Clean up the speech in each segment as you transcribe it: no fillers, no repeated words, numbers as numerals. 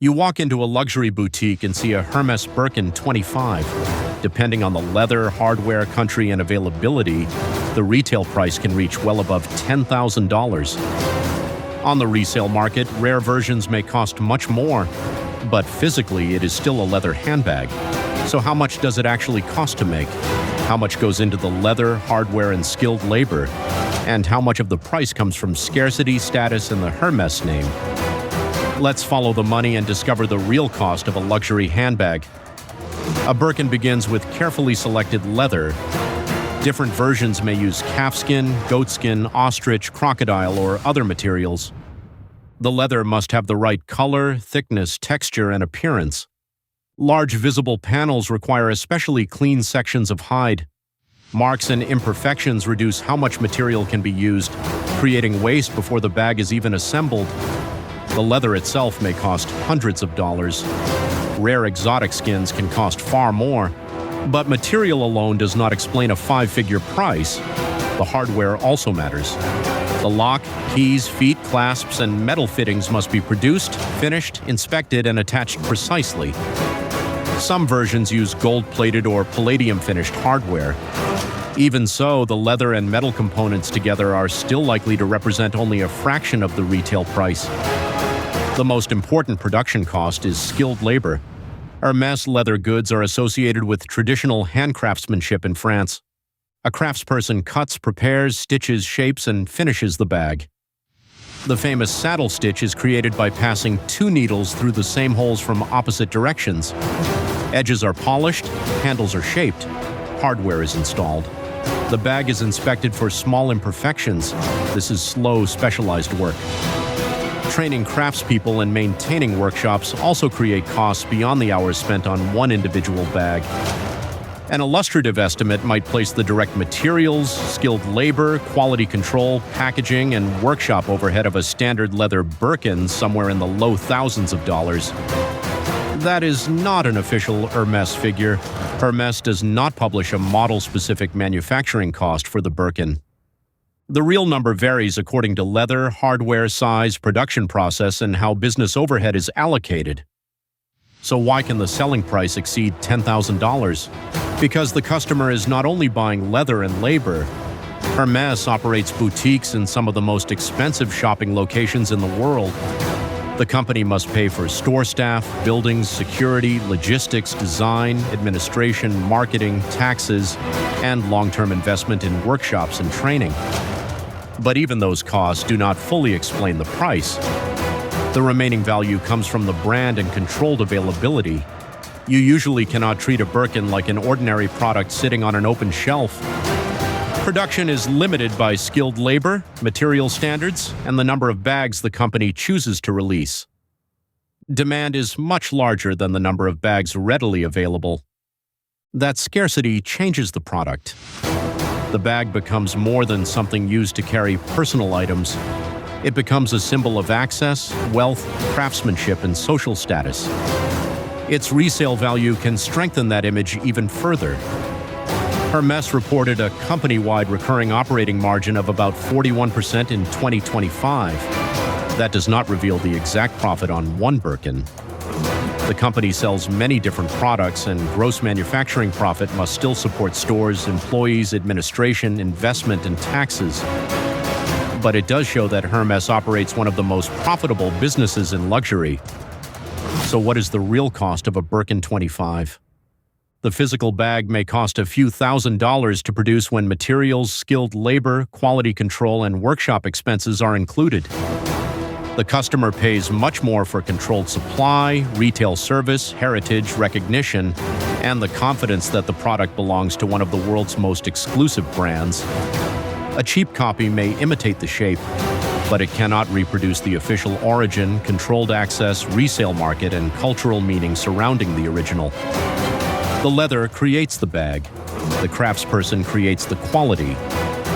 You walk into a luxury boutique and see a Hermès Birkin 25. Depending on the leather, hardware, country, and availability, the retail price can reach well above $10,000. On the resale market, rare versions may cost much more, but physically it is still a leather handbag. So how much does it actually cost to make? How much goes into the leather, hardware, and skilled labor? And how much of the price comes from scarcity, status, and the Hermès name? Let's follow the money and discover the real cost of a luxury handbag. A Birkin begins with carefully selected leather. Different versions may use calfskin, goatskin, ostrich, crocodile, or other materials. The leather must have the right color, thickness, texture, and appearance. Large visible panels require especially clean sections of hide. Marks and imperfections reduce how much material can be used, creating waste before the bag is even assembled. The leather itself may cost hundreds of dollars. Rare exotic skins can cost far more, but material alone does not explain a five-figure price. The hardware also matters. The lock, keys, feet, clasps, and metal fittings must be produced, finished, inspected, and attached precisely. Some versions use gold-plated or palladium-finished hardware. Even so, the leather and metal components together are still likely to represent only a fraction of the retail price. The most important production cost is skilled labor. Hermès leather goods are associated with traditional handcraftsmanship in France. A craftsperson cuts, prepares, stitches, shapes, and finishes the bag. The famous saddle stitch is created by passing two needles through the same holes from opposite directions. Edges are polished, handles are shaped, hardware is installed. The bag is inspected for small imperfections. This is slow, specialized work. Training craftspeople and maintaining workshops also create costs beyond the hours spent on one individual bag. An illustrative estimate might place the direct materials, skilled labor, quality control, packaging, and workshop overhead of a standard leather Birkin somewhere in the low thousands of dollars. That is not an official Hermès figure. Hermès does not publish a model-specific manufacturing cost for the Birkin. The real number varies according to leather, hardware, size, production process, and how business overhead is allocated. So why can the selling price exceed $10,000? Because the customer is not only buying leather and labor. Hermès operates boutiques in some of the most expensive shopping locations in the world. The company must pay for store staff, buildings, security, logistics, design, administration, marketing, taxes, and long-term investment in workshops and training. But even those costs do not fully explain the price. The remaining value comes from the brand and controlled availability. You usually cannot treat a Birkin like an ordinary product sitting on an open shelf. Production is limited by skilled labor, material standards, and the number of bags the company chooses to release. Demand is much larger than the number of bags readily available. That scarcity changes the product. The bag becomes more than something used to carry personal items. It becomes a symbol of access, wealth, craftsmanship, and social status. Its resale value can strengthen that image even further. Hermès reported a company-wide recurring operating margin of about 41% in 2025. That does not reveal the exact profit on one Birkin. The company sells many different products, and gross manufacturing profit must still support stores, employees, administration, investment, and taxes. But it does show that Hermès operates one of the most profitable businesses in luxury. So what is the real cost of a Birkin 25? The physical bag may cost a few $1,000s to produce when materials, skilled labor, quality control, and workshop expenses are included. The customer pays much more for controlled supply, retail service, heritage, recognition, and the confidence that the product belongs to one of the world's most exclusive brands. A cheap copy may imitate the shape, but it cannot reproduce the official origin, controlled access, resale market, and cultural meaning surrounding the original. The leather creates the bag. The craftsperson creates the quality,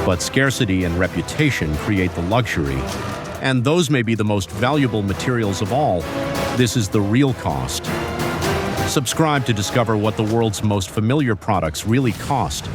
but scarcity and reputation create the luxury. And those may be the most valuable materials of all. This is the real cost. Subscribe to discover what the world's most familiar products really cost.